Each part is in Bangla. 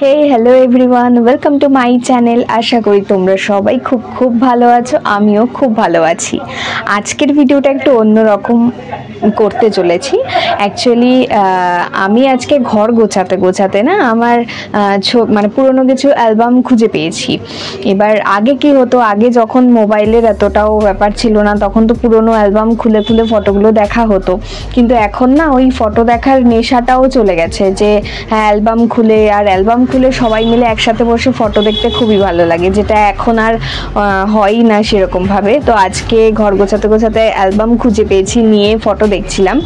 Hey hello everyone welcome to my channel. आशा करी तुम्हारा सबाई खूब खूब भालो आछो, आमिओ खूब भालो आछि। आजकेर भिडियोटा एकटु अन्यरकम करते चलेछि। एक्चुअली आमी आजके घर गोछाते गोछाते ना आमार माने पुरानो किछु अ্যালবাম खुঁजे पेয়েছি। एबार आगे कि हतो, आगे जखन मोबाइलेर एतटाओ ব্যাপার ছিল না তখন তো পুরনো অ্যালবাম খুলে খুলে ফটোগুলো দেখা হতো, কিন্তু এখন না ওই ফটো দেখার নেশাটাও চলে গেছে যে হ্যাঁ অ্যালবাম খুলে আর অ্যালবাম খুলে সবাই মিলে একসাথে বসে ফটো দেখতে খুবই ভালো লাগে, যেটা এখন আর হয়ই না সেরকম ভাবে। তো আজকে ঘর গোছাতে গোছাতে অ্যালবাম খুঁজে পেয়েছি, নিয়ে ফটো দেখছিলাম,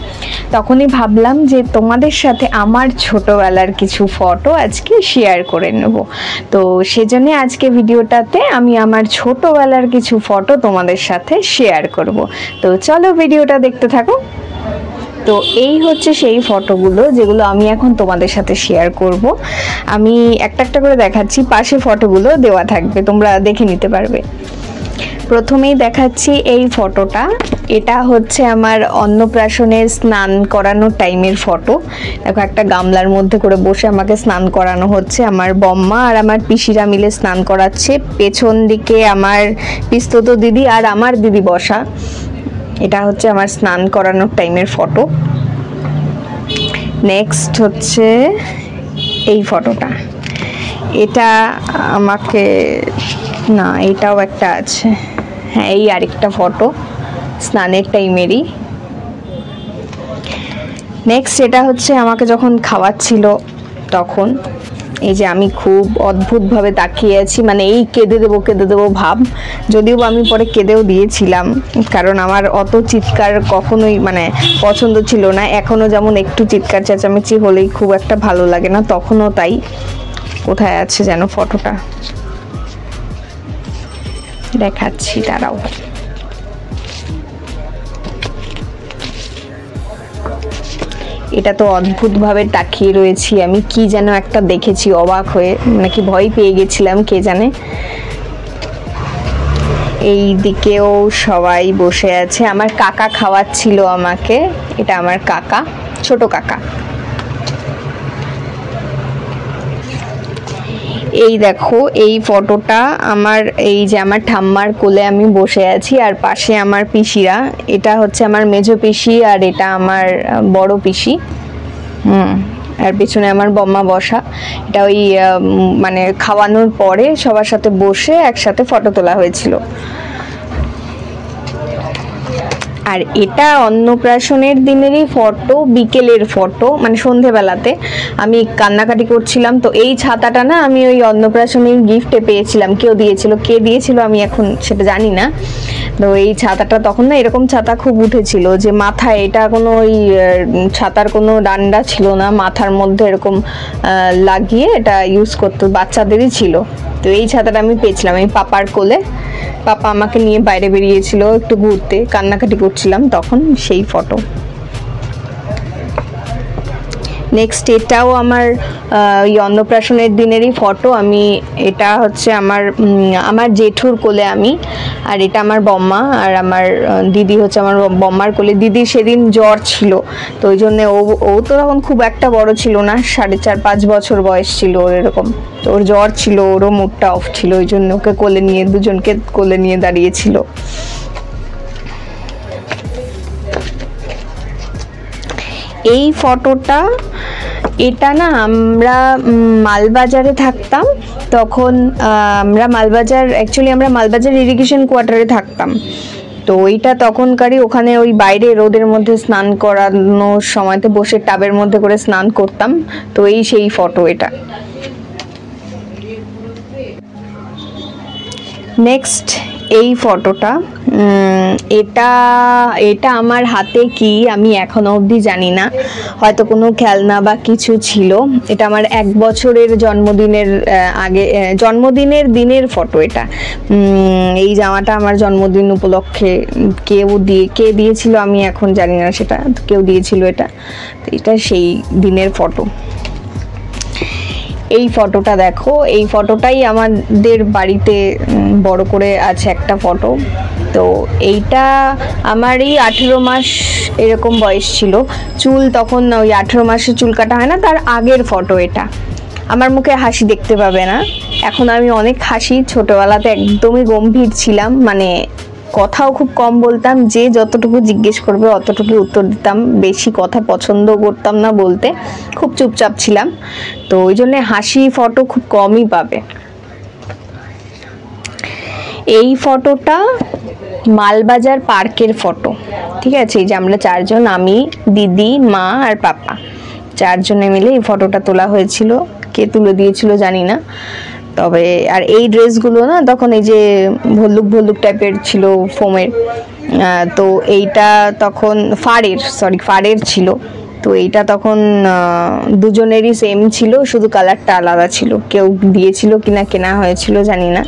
তখনই ভাবলাম যে তোমাদের সাথে আমার ছোটবেলার কিছু ফটো আজকে শেয়ার করে নেব। তো সেজন্য আজকে ভিডিওটাতে আমি আমার ছোটবেলার কিছু ফটো তোমাদের সাথে শেয়ার করব। তো চলো ভিডিওটা দেখতে থাকো। তো এই হচ্ছে সেই ফটোগুলো যেগুলো আমি এখন তোমাদের সাথে শেয়ার করব। আমি একটা একটা করে দেখাচ্ছি, পাশে ফটোগুলো দেওয়া থাকবে, তোমরা দেখে নিতে পারবে। প্রথমেই দেখাচ্ছি এই ফটোটা, এটা হচ্ছে আমার অন্নপ্রাশনে স্নান করানোর টাইমের ফটো। দেখো একটা গামলার মধ্যে করে বসে আমাকে স্নান করানো হচ্ছে, আমার বম্মা আর আমার পিসিরা মিলে স্নান করাচ্ছে। পেছন দিকে আমার পিস্তত দিদি আর আমার দিদি বসা। এটা হচ্ছে আমার স্নান করানোর টাইমের ফটো। নেক্সট হচ্ছে এই ফটোটা, এটা আমাকে না এটাও একটা আছে, হ্যাঁ এই আরেকটা ফটো স্নানের টাইমেরই। নেক্সট এটা হচ্ছে আমাকে যখন খাওয়াচ্ছিল তখন, এই যে আমি খুব অদ্ভুতভাবে তাকিয়ে আছি, মানে এই কেঁদে দেবো ভাব, যদিও আমি পরে কেঁদেও দিয়েছিলাম, কারণ আমার অত চিৎকার কখনোই মানে পছন্দ ছিল না। এখনও যেমন একটু চিৎকার চেঁচামেচি হলেই খুব একটা ভালো লাগে না, তখনও তাই। কোথায় আছে যেন ফটোটা, দেখাচ্ছি দাঁড়াও। এটা তো অদ্ভুতভাবে তাকিয়ে রয়েছি আমি, কি যেন একটা দেখেছি অবাক হয়ে, নাকি ভয় পেয়ে গেছিলাম কে জানে। এই দিকেও সবাই বসে আছে, আমার কাকা খাওয়াচ্ছিল আমাকে, এটা আমার কাকা, ছোট কাকা। এই দেখো এই ফটোটা আমার, এই যে আমার ঠাম্মার কোলে আমি বসে আছি আর পাশে আমার পিসিরা, এটা হচ্ছে আমার মেজো পিসি আর এটা আমার বড় পিসি, আর পেছনে আমার বম্মা বসা। এটা ওই মানে খাওয়ানোর পরে সবার সাথে বসে একসাথে ফটো তোলা হয়েছিল। আর এটা অন্নপ্রাশনের দিনেরই ফটো, বিকেলের ফটো, মানে সন্ধেবেলাতে আমি কান্নাকাটি করছিলাম। তো এই ছাতাটা না আমি ওই অন্নপ্রাশনের গিফটে পেয়েছিলাম, কেউ দিয়েছিল, কে দিয়েছিল আমি এখন সেটা জানি না। তো এই ছাতাটা তখন না এরকম ছাতা খুব উঠেছিল যে মাথায়, এটা কোনো ওই ছাতার কোনো ডান্ডা ছিল না, মাথার মধ্যে এরকম লাগিয়ে এটা ইউজ করতো, বাচ্চাদেরই ছিল। তো এই ছাতাটা আমি পেয়েছিলাম এই পাপার কোলে, পাপা আমাকে নিয়ে বাইরে বেরিয়েছিল একটু ঘুরতে, কান্নাকাটি করছিলাম তখন, সেই ফটো। নেক্সট এটাও আমার ওই অন্নপ্রাশনের দিনেরই ফটো, আমি এটা হচ্ছে আমার জেঠুর কোলে আমি, আর এটা আমার বম্মা আর আমার দিদি হচ্ছে আমার বম্মার কোলে। দিদি সেদিন জ্বর ছিল, তো ওই জন্য ও তো তখন খুব একটা বড় ছিল না, 4.5-5 বছর বয়স ছিল ওর এরকম। তো ওর জ্বর ছিল, ওরও মুডটা অফ ছিল, ওই জন্য ওকে কোলে নিয়ে, দুজনকে কোলে নিয়ে দাঁড়িয়েছিল। এই ফটোটা, এটা না আমরা মালবাজারে থাকতাম তখন, আমরা মালবাজার, অ্যাকচুয়ালি আমরা মালবাজার ইরিগেশন কোয়ার্টারে থাকতাম। তো ওইটা তখনকারই, ওখানে ওই বাইরে রোদের মধ্যে স্নান করানোর সময়তে বসে টাবের মধ্যে করে স্নান করতাম। তো এই সেই ফটো এটা। নেক্সট এই ফটোটা, এটা আমার হাতে কি আমি এখনো অবধি জানি না, হয়তো কোনো খেলনা বা কিছু ছিল। এটা আমার 1 বছরের জন্মদিনের আগে, জন্মদিনের দিনের ফটো এটা। এই জামাটা আমার জন্মদিন উপলক্ষে কে দিয়েছিল আমি এখন জানি না, সেটা কেউ দিয়েছিল এটা। এটা সেই দিনের ফটো। এই ফটোটা দেখো, এই ফটোটাই আমাদের বাড়িতে বড় করে আছে একটা ফটো। তো এইটা আমারই 18 মাস এরকম বয়স ছিল, চুল তখন ওই 18 মাসে চুল কাটা হয় না, তার আগের ফটো এটা। আমার মুখে হাসি দেখতে পাবে না। এখন আমি অনেক হাসি, ছোটবেলাতে একদমই গম্ভীর ছিলাম, মানে কথাও খুব কম বলতাম, যে যতটুকু জিজ্ঞেস করবে অতটুকু উত্তর দিতাম, বেশি কথা পছন্দ করতাম না বলতে, খুব চুপচাপ ছিলাম। তো ওই জন্য হাসি ফটো খুব কমই পাবে। এই ফটোটা মালবাজার পার্কের ফটো, ঠিক আছে। এই যে আমরা চারজন, আমি, দিদি, মা আর পাপা, চারজনে মিলে এই ফটোটা তোলা হয়েছিল। কে তুলে দিয়েছিল জানি না, তবে আর এই ড্রেসগুলো না তখন এই যে ভল্লুক ভল্লুক টাইপের ছিল ফোমের, তো এইটা তখন ফাড়ের ছিল। তো এইটা তখন দুজনেরই সেম ছিল, শুধু কালারটা আলাদা ছিল, কেউ দিয়েছিল কিনা কেনা হয়েছিল জানি না।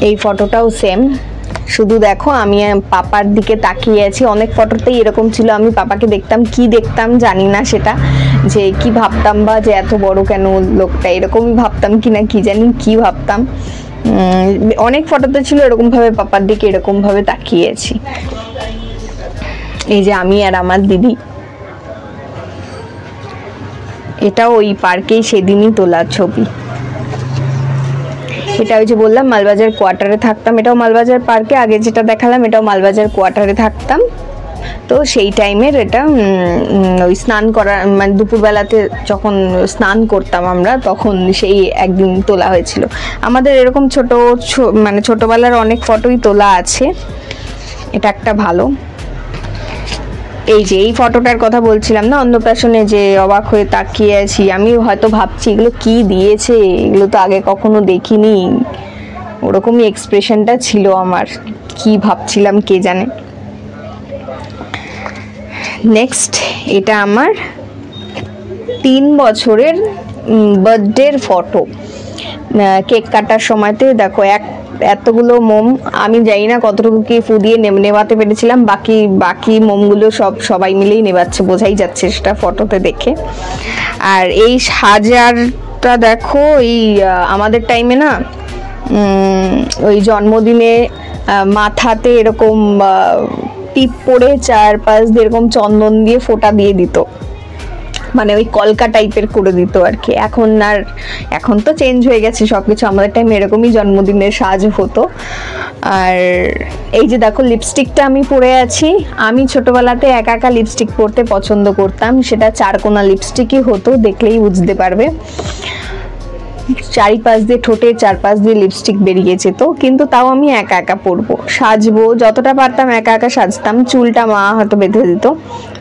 এই ফটোটাও সেম, শুধু দেখো আমি পাপার দিকে তাকিয়ে আছি। অনেক ফটোতেই এরকম ছিল, আমি পাপাকে দেখতাম, কি দেখতাম জানি না সেটা, যে কি ভাবতাম বা যে এত বড় কেন লোকটা, এরকমই ভাবতাম কিনা কি জানি কি ভাবতাম। অনেক ফটোতে ছিল এরকম ভাবে পাপার দিকে এরকম ভাবে তাকিয়ে আছি। এই যে আমি আর আমার দিদি, এটাও ওই পার্কেই সেদিনই তোলা ছবি। এটা ওই যে বললাম মালবাজার কোয়ার্টারে থাকতাম, এটাও মালবাজার পার্কে, আগে যেটা দেখালাম এটাও মালবাজার কোয়ার্টারে থাকতাম। তো সেই টাইমের এটা ওই স্নান করা, মানে দুপুরবেলাতে যখন স্নান করতাম আমরা, তখন সেই একদিন তোলা হয়েছিল। আমাদের এরকম মানে ছোটবেলার অনেক ফটোই তোলা আছে, এটা একটা ভালো। এই যে এই ফটোটার কথা বলছিলাম না, অন্নপ্রাশনে যে অবাক হয়ে তাকিয়ে আছি, আমি হয়তো ভাবছি এগুলো কি দিয়েছে, এগুলো তো আগে কখনো দেখিনি, ওরকমই এক্সপ্রেশনটা ছিল আমার, কি ভাবছিলাম কে জানে। নেক্সট, এটা আমার 3 বছরের বার্থডের ফটো। কেক কাটার সময়তে দেখো এতগুলো মোম, আমি জানি না কতটুকু কি ফু দিয়ে নেভাতে পেরেছিলাম, বাকি মোমগুলো সবাই মিলেই নেভাচ্ছে, বোঝাই যাচ্ছে সেটা ফটোতে দেখে। আর এই সাজারটা দেখো, এই আমাদের টাইমে না ওই জন্মদিনে মাথাতে এরকম টিপ পরে চারপাশ দিয়ে এরকম চন্দন দিয়ে ফোঁটা দিয়ে দিত, মানে ওই কলকা টাইপের করে দিত আর কি। এখন তো চেঞ্জ হয়ে গেছে সবকিছু, আমাদের টাইমে এরকমই জন্মদিনের সাজ হতো। আর এই যে দেখো লিপস্টিকটা আমি পরে আছি, আমি ছোটবেলাতে একা একা লিপস্টিক পরতে পছন্দ করতাম, সেটা চারকোনা লিপস্টিকই হতো, দেখলেই বুঝতে পারবে। চারিপাশ দিয়ে ঠোঁটের চারপাশ দিয়ে লিপস্টিক বেরিয়ে যেত, কিন্তু তাও আমি একা একা পরবো, সাজবো, যতটা পারতাম একা একা সাজতাম, চুলটা মা হয়তো বেঁধে দিত,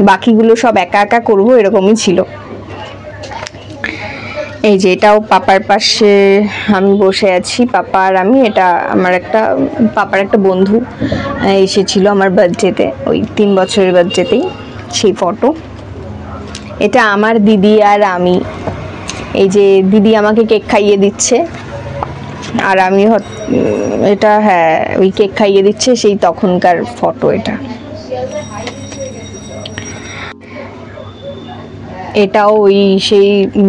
বাকিগুলো সব একা একা করবো, এরকমই ছিল। এই যে এটাও পাপার পাশে আমি বসে আছি, পাপা আর আমি, এটা আমার পাপার একটা বন্ধু এসেছিল আমার বার্থডেতে, ওই 3 বছরের বার্থডেতেই, সেই ফটো। এটা আমার দিদি আর আমি, এই যে দিদি আমাকে কেক খাইয়ে দিচ্ছে, আর আমি এটা, হ্যাঁ ওই কেক খাইয়ে দিচ্ছে, সেই তখনকার ফটো এটা। এটাও ওই সেই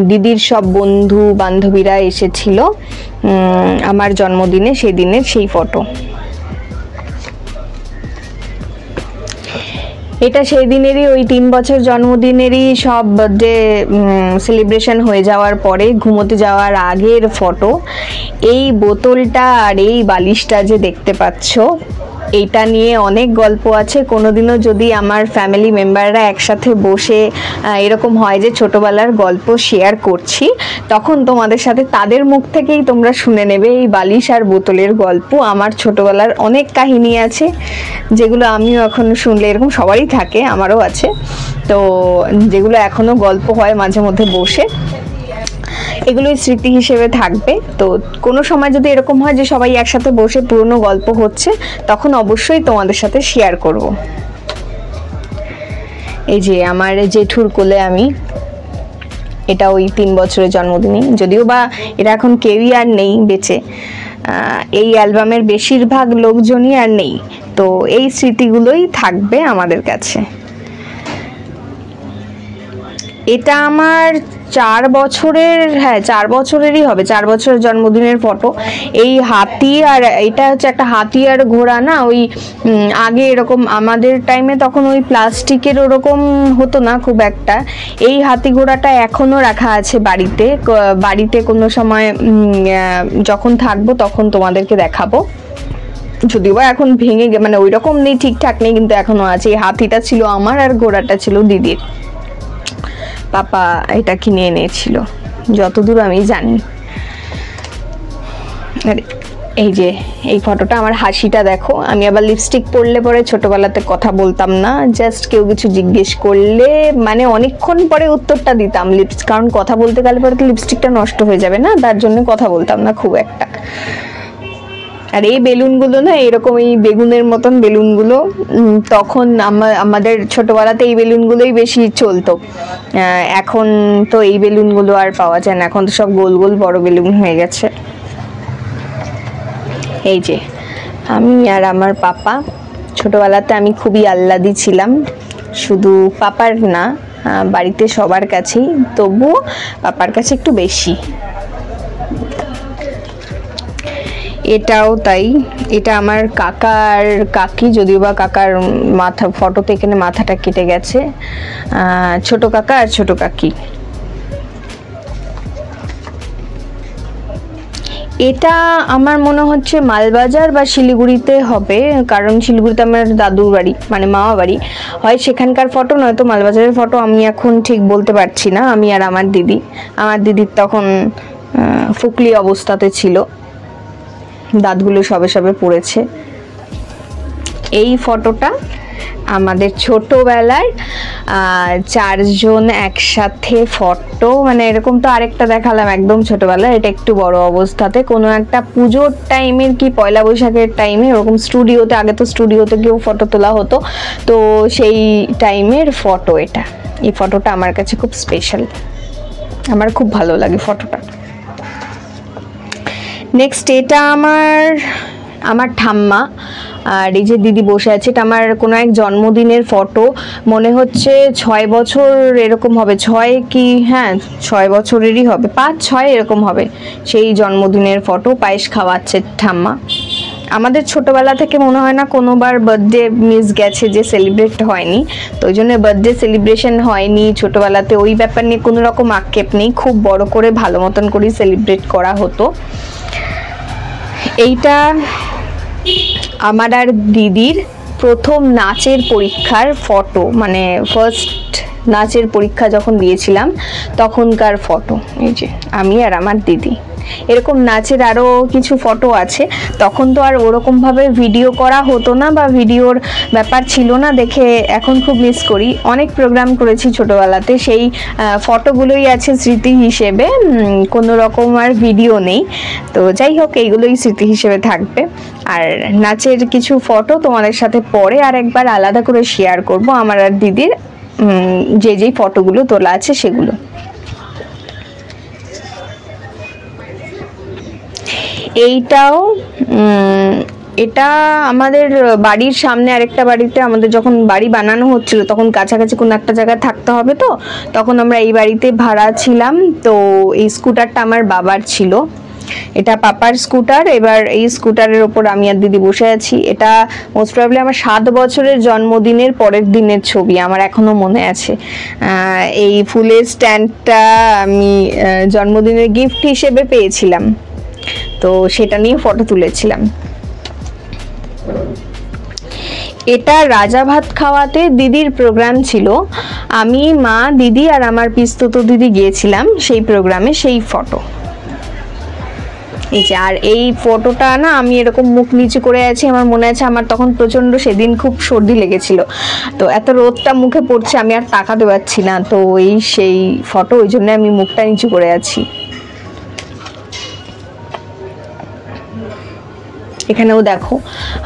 দিদির সব বন্ধু বান্ধবীরা এসেছিল আমার জন্মদিনে, সেদিনের সেই ফটো। এটা সেই দিনেরই, ওই 3 বছর জন্মদিনেরই সব বার্থডে সেলিব্রেশন হয়ে যাওয়ার পরে ঘুমোতে যাওয়ার আগের ফটো। এই বোতলটা আর এই বালিশটা যে দেখতে পাচ্ছ, এইটা নিয়ে অনেক গল্প আছে। কোনোদিনও যদি আমার ফ্যামিলি মেম্বাররা একসাথে বসে এরকম হয় যে ছোটবেলার গল্প শেয়ার করছি, তখন তোমাদের সাথে তাদের মুখ থেকেই তোমরা শুনে নেবে এই বালিশ আর বোতলের গল্প। আমার ছোটবেলার অনেক কাহিনী আছে, যেগুলো আমিও এখন শুনলে, এরকম সবারই থাকে, আমারও আছে, তো যেগুলো এখনো গল্প হয় মাঝে মধ্যে বসে, এগুলোই স্মৃতি হিসেবে থাকবে। তো কোনো সময় যদি এরকম হয় যে সবাই একসাথে বসে পুরনো গল্প হচ্ছে, তখন অবশ্যই তোমাদের সাথে শেয়ার করব। এই যে আমার জেঠুর কোলে আমি, এটা ওই 3 বছরের জন্মদিনে, যদিও বা এটা এখন কেউই আর নেই বেঁচে, এই অ্যালবামের বেশিরভাগ লোকজনই আর নেই, তো এই স্মৃতিগুলোই থাকবে আমাদের কাছে। এটা আমার 4 বছরের, হ্যাঁ 4 বছরেরই হবে, 4 বছরের জন্মদিনের ফটো। এই হাতি আর এটা হচ্ছে একটা হাতি আর ঘোড়া না, ওই আগে এরকম আমাদের টাইমে তখন ওই প্লাস্টিকের ওরকম হতো না খুব একটা। এই হাতি ঘোড়াটা এখনো রাখা আছে বাড়িতে। বাড়িতে কোনো সময় যখন থাকবো তখন তোমাদেরকে দেখাবো। যদিও বা এখন ভেঙে মানে ওই রকম নেই, ঠিকঠাক নেই, কিন্তু এখনো আছে। এই হাতিটা ছিল আমার আর ঘোড়াটা ছিল দিদির। পাপা এটা কিনে এনেছিল যতদূর আমি জানি। আর এই যে এই ফটোটা, আমার হাসিটা দেখো। আমি আবার লিপস্টিক পরলে পরে ছোটবেলাতে কথা বলতাম না, জাস্ট কেউ কিছু জিজ্ঞেস করলে মানে অনেকক্ষণ পরে উত্তরটা দিতাম কারণ কথা বলতে গেলে পরে তো লিপস্টিকটা নষ্ট হয়ে যাবে না, তার জন্য কথা বলতাম না খুব একটা। আর এই বেলুনগুলো না, এরকম এই বেগুনের মতন বেলুনগুলো, তখন আমাদের ছোটবেলাতে এই বেলুনগুলোই বেশি চলতো। এখন তো এই বেলুনগুলো আর পাওয়া যায় না, এখন তো সব গোল গোল বড় বেলুন হয়ে গেছে। এই যে আমি আর আমার পাপা, ছোটবেলাতে আমি খুবই আহ্লাদি ছিলাম, শুধু পাপার না বাড়িতে সবার কাছেই, তবুও পাপার কাছে একটু বেশি। এটাও তাই, এটা আমার কাকার কাকি, যদিও বা কাকার মাথা ফটোতে এখানে মাথাটা কেটে গেছে। ছোট কাকা আর ছোট কাকি। এটা আমার মনে হচ্ছে মালবাজার বা শিলিগুড়িতে হবে, কারণ শিলিগুড়িতে আমার দাদুর বাড়ি মানে মামা বাড়ি, হয় সেখানকার ফটো নয়তো মালবাজারের ফটো, আমি এখন ঠিক বলতে পারছি না। আমি আর আমার দিদি, আমার দিদির তখন ফুকলি অবস্থাতে ছিল, দাঁতগুলো সবে সবে পড়েছে। এই ফটোটা আমাদের ছোটবেলার 4 জন একসাথে ফটো, মানে এরকম তো আরেকটা দেখালাম একদম ছোটবেলার, এটা একটু বড় অবস্থাতে, কোনো একটা পুজোর টাইমের কি পয়লা বৈশাখের টাইমে ওরকম স্টুডিওতে, আগে তো স্টুডিওতে গিয়েও ফটো তোলা হতো, তো সেই টাইমের ফটো এটা। এই ফটোটা আমার কাছে খুব স্পেশাল, আমার খুব ভালো লাগে ফটোটা। নেক্সট এটা আমার ঠাম্মা, আর এই যে দিদি বসে আছে, এটা আমার কোনো এক জন্মদিনের ফটো, মনে হচ্ছে 6 বছর এরকম হবে, 6 কি হ্যাঁ 6 বছরেরই হবে, 5-6 এরকম হবে। সেই জন্মদিনের ফটো, পায়েস খাওয়াচ্ছে ঠাম্মা। আমাদের ছোটবেলা থেকে মনে হয় না কোনোবার বার্থডে মিস গেছে যে সেলিব্রেট হয়নি, তো ওই জন্য বার্থডে সেলিব্রেশন হয়নি ছোটবেলাতে, ওই ব্যাপার নিয়ে কোনো রকম আক্ষেপ নেই, খুব বড় করে ভালো মতন করে সেলিব্রেট করা হতো। এইটা আমার আর দিদির প্রথম নাচের পরীক্ষার ফটো, মানে ফার্স্ট নাচের পরীক্ষা যখন দিয়েছিলাম তখনকার ফটো। এই যে আমি আর আমার দিদি, এরকম নাচের আরও কিছু ফটো আছে। তখন তো আর ওরকমভাবে ভিডিও করা হতো না বা ভিডিওর ব্যাপার ছিল না, দেখে এখন খুব মিস করি। অনেক প্রোগ্রাম করেছি ছোটোবেলাতে, সেই ফটোগুলোই আছে স্মৃতি হিসেবে, কোনো রকম আর ভিডিও নেই। তো যাই হোক, এইগুলোই স্মৃতি হিসেবে থাকবে। আর নাচের কিছু ফটো তোমাদের সাথে পরে আর একবার আলাদা করে শেয়ার করব, আমার আর দিদির যেই ফটোগুলো তোলা আছে সেগুলো। এইটাও এটা আমাদের বাড়ির সামনে আরেকটা বাড়িতে, আমাদের যখন বাড়ি বানানো হচ্ছিল তখন কাছাকাছি কোনো একটা জায়গায় থাকতে হবে, তো তখন আমরা এই বাড়িতে ভাড়া ছিলাম। তো এই স্কুটারটা আমার বাবার ছিল, এটা পাপার স্কুটার। এবার এই স্কুটারের ওপর আমি আর দিদি বসে আছি। এটা মোস্ট প্রবাবলি আমার 7 বছরের জন্মদিনের পরের দিনের ছবি, আমার এখনো মনে আছে। এই ফুলের স্ট্যান্ডটা আমি জন্মদিনের গিফট হিসেবে পেয়েছিলাম, তো সেটা নিয়ে ফটো তুলেছিলাম। এটা রাজা ভাত খাওয়াতে দিদির প্রোগ্রাম ছিল, আমি মা দিদি আর আমার পিস্তত দিদি গিয়েছিলাম সেই প্রোগ্রামে, সেই ফটো। এই যে, আর এই ফটোটা না আমি এরকম মুখ নিচু করে আছি, আমার মনে আছে আমার তখন প্রচন্ড সেদিন খুব সর্দি লেগেছিল, তো এত রোদটা মুখে পড়ছে আমি আর তাকাতে পারছি না, তো সেই ফটো, ওই জন্য আমি মুখটা নিচু করে আছি। এখানেও দেখো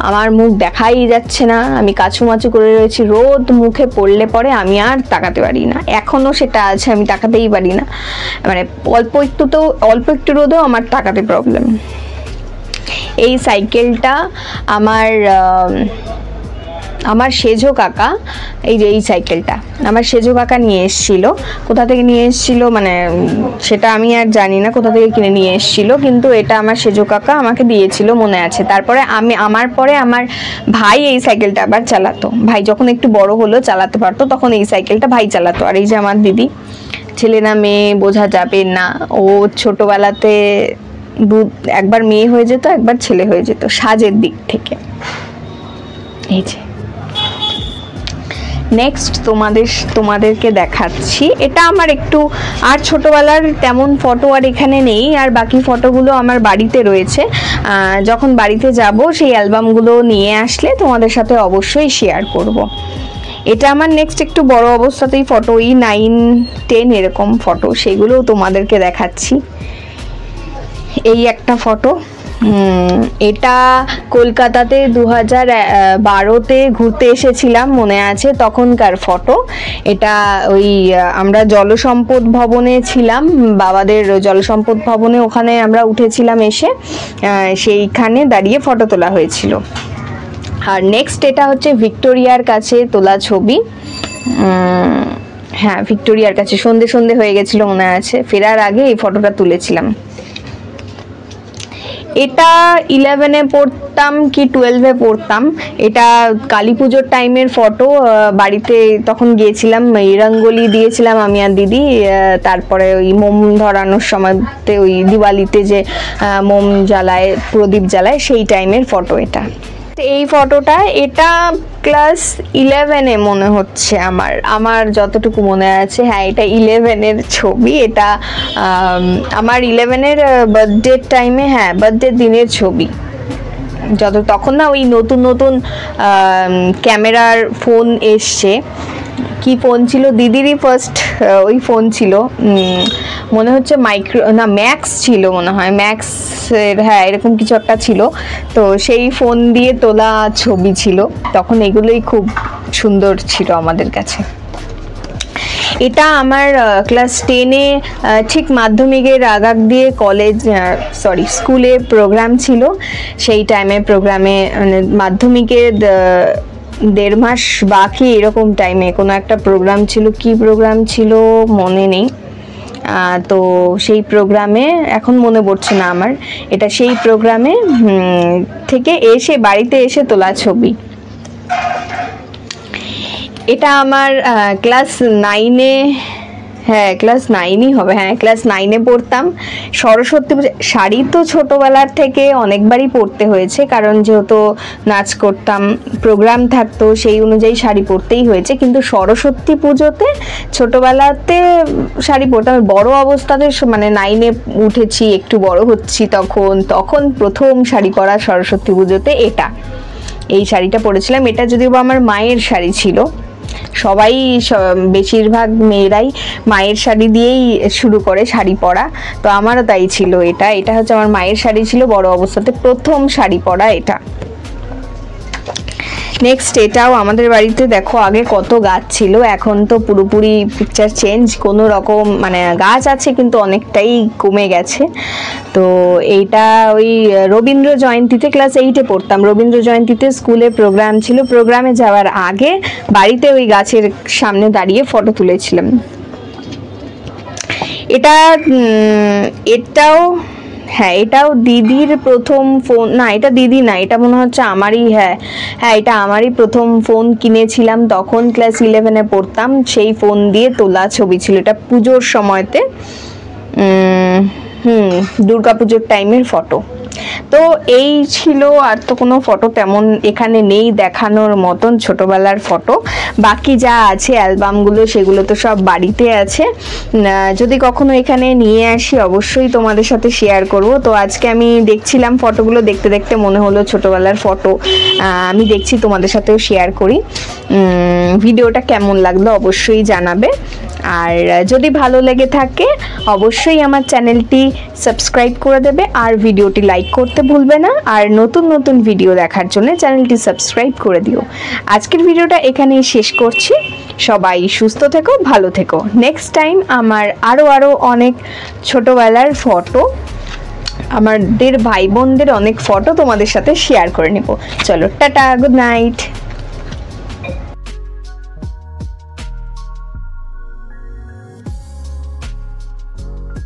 আমার মুখ দেখাই যাচ্ছে না, আমি কাছুমাচু করে রয়েছি, রোদ মুখে পড়লে পরে আমি আর তাকাতে পারি না, এখনো সেটা আছে, আমি তাকাতেই পারি না, মানে অল্প একটু রোদেও আমার তাকাতে প্রবলেম। এই সাইকেলটা আমার আমার সেজো কাকা, এই যে এই সাইকেলটা আমার সেজো কাকা নিয়ে এসেছিল। কোথা থেকে নিয়ে এসেছিল মানে সেটা আমি আর জানি না কোথা থেকে কিনে নিয়ে এসেছিল, কিন্তু এটা আমার সেজো কাকা আমাকে দিয়েছিল মনে আছে। তারপরে আমার ভাই এই সাইকেলটা আবার চালাতো। ভাই যখন একটু বড় হলো চালাতে পারতো তখন এই সাইকেলটা ভাই চালাতো। আর এই যে আমার দিদি, ছেলে না মেয়ে বোঝা যাবে না, ও ছোটবেলাতে একবার মেয়ে হয়ে যেত একবার ছেলে হয়ে যেত সাজের দিক থেকে। এই যে নেক্সট তোমাদেরকে দেখাচ্ছি, এটা আমার একটু আর ছোটবেলার তেমন ফটো আর এখানে নেই, আর বাকি ফটোগুলো আমার বাড়িতে রয়েছে। যখন বাড়িতে যাব সেই অ্যালবামগুলো নিয়ে আসলে তোমাদের সাথে অবশ্যই শেয়ার করব। এটা আমার নেক্সট একটু বড় অবস্থাতেই ফটো, এই 9-10 এরকম ফটো, সেগুলোও তোমাদেরকে দেখাচ্ছি। এই একটা ফটো, এটা কলকাতাতে 2012-তে ঘুরতে এসেছিলাম মনে আছে, তখনকার ফটো। এটা ওই আমরা জলসম্পদ ভবনে ছিলাম, বাবাদের জলসম্পদ ভবনে, ওখানে আমরা উঠেছিলাম এসে, সেইখানে দাঁড়িয়ে ফটো তোলা হয়েছিল। আর নেক্সট এটা হচ্ছে ভিক্টোরিয়ার কাছে তোলা ছবি। হ্যাঁ, ভিক্টোরিয়ার কাছে সন্ধে সন্ধে হয়ে গেছিল মনে আছে, ফেরার আগে এই ফটোটা তুলেছিলাম। এটা 11-এ পড়তাম কি 12-এ পড়তাম, এটা কালী পুজোর টাইমের ফটো। বাড়িতে তখন গিয়েছিলাম, রঙ্গোলি দিয়েছিলাম আমি আর দিদি। তারপরে ওই মোম ধরানোর সময়তে, ওই দিওয়ালিতে যে মোম জ্বালায়, প্রদীপ জ্বালায়, সেই টাইমের ফটো এটা। এই ফটোটা, এটা ক্লাস 11-এ মনে হচ্ছে আমার যতটুকু মনে আছে। হ্যাঁ, এটা 11-এর ছবি। এটা আমার 11-এর বার্থডের টাইমে, হ্যাঁ বার্থডের দিনের ছবি। তখন না ওই নতুন নতুন ক্যামেরার ফোন এসছে। কি ফোন ছিল, দিদিরই ফার্স্ট ওই ফোন ছিল, মনে হচ্ছে ম্যাক্স ছিল মনে হয়, ম্যাক্সের, হ্যাঁ এরকম কিছু একটা ছিল। তো সেই ফোন দিয়ে তোলা ছবি ছিল তখন, এগুলোই খুব সুন্দর ছিল আমাদের কাছে। এটা আমার ক্লাস 10-এ ঠিক মাধ্যমিকের আগ দিয়ে স্কুলে প্রোগ্রাম ছিল। সেই টাইমে প্রোগ্রামে মাধ্যমিকের 1.5 মাস বাকি এরকম টাইমে কোনো একটা প্রোগ্রাম ছিল, কি প্রোগ্রাম ছিল মনে নেই। তো সেই প্রোগ্রামে, এখন মনে পড়ছে না আমার, এটা সেই প্রোগ্রামে থেকে এসে বাড়িতে এসে তোলা ছবি। এটা আমার ক্লাস 9-এ, হ্যাঁ ক্লাস 9-ই হবে, হ্যাঁ ক্লাস 9-এ পড়তাম। সরস্বতী পূজা, শাড়ি তো ছোটবেলার থেকে অনেকবারই পরতে হয়েছে, কারণ যেহেতু নাচ করতাম, প্রোগ্রাম থাকতো, সেই অনুযায়ী শাড়ি পরতেই হয়েছে। কিন্তু সরস্বতী পুজোতে ছোটবেলাতে শাড়ি পরতাম, বড় অবস্থাতে মানে 9-এ উঠেছি, একটু বড় হচ্ছি, তখন প্রথম শাড়ি পরা সরস্বতী পুজোতে এই শাড়িটা পরেছিলাম। এটা যদিও আমার মায়ের শাড়ি ছিল, সবাই বেশিরভাগ মেয়েরাই মায়ের শাড়ি দিয়েই শুরু করে শাড়ি পরা, তো আমারও তাই ছিল। এটা হচ্ছে আমার মায়ের শাড়ি ছিল, বড় অবস্থাতে প্রথম শাড়ি পরা এটা। নেক্সট এটাও আমাদের বাড়িতে, দেখো আগে কত গাছ ছিল, এখন তো পুরোপুরি পিকচার চেঞ্জ, কোনো রকম মানে গাছ আছে কিন্তু অনেকটাই কমে গেছে। তো এইটা ওই রবীন্দ্র জয়ন্তীতে, ক্লাস 8-এ পড়তাম, রবীন্দ্র জয়ন্তীতে স্কুলে প্রোগ্রাম ছিল, প্রোগ্রামে যাওয়ার আগে বাড়িতে ওই গাছের সামনে দাঁড়িয়ে ফটো তুলেছিলাম। এটাও দিদির প্রথম ফোন, না এটা দিদি না, এটা মনে হচ্ছে আমারই, হ্যাঁ এটা আমারই প্রথম ফোন কিনেছিলাম, তখন ক্লাস 11-এ পড়তাম, সেই ফোন দিয়ে তোলা ছবি ছিল। এটা পুজোর সময়তে, দুর্গাপুজোর টাইমের ফটো। তো এই ছিল, আর তো কোনো ফটো তেমন এখানে নেই দেখানোর মতন ছোটবেলার ফটো। বাকি যা আছে অ্যালবামগুলো, সেগুলো তো সব বাড়িতে আছে, যদি কখনো এখানে নিয়ে আসি অবশ্যই তোমাদের সাথে শেয়ার করব। তো আজকে আমি দেখছিলাম ফটোগুলো, দেখতে দেখতে মনে হলো ছোটবেলার ফটো আমি দেখছি, তোমাদের সাথেও শেয়ার করি। ভিডিওটা কেমন লাগলো অবশ্যই জানাবে, আর যদি ভালো লেগে থাকে অবশ্যই আমার চ্যানেলটি সাবস্ক্রাইব করে দেবে, আর ভিডিওটি লাইক করতে ভুলবে না, আর নতুন নতুন ভিডিও দেখার জন্য চ্যানেলটি সাবস্ক্রাইব করে দিও। আজকের ভিডিওটা এখানেই শেষ করছি, সবাই সুস্থ থেকো, ভালো থেকো। নেক্সট টাইম আমার আরও অনেক ছোটবেলার ফটো, আমাদের ভাই বোনদের অনেক ফটো তোমাদের সাথে শেয়ার করে নেব। চলো টাটা, গুড নাইট।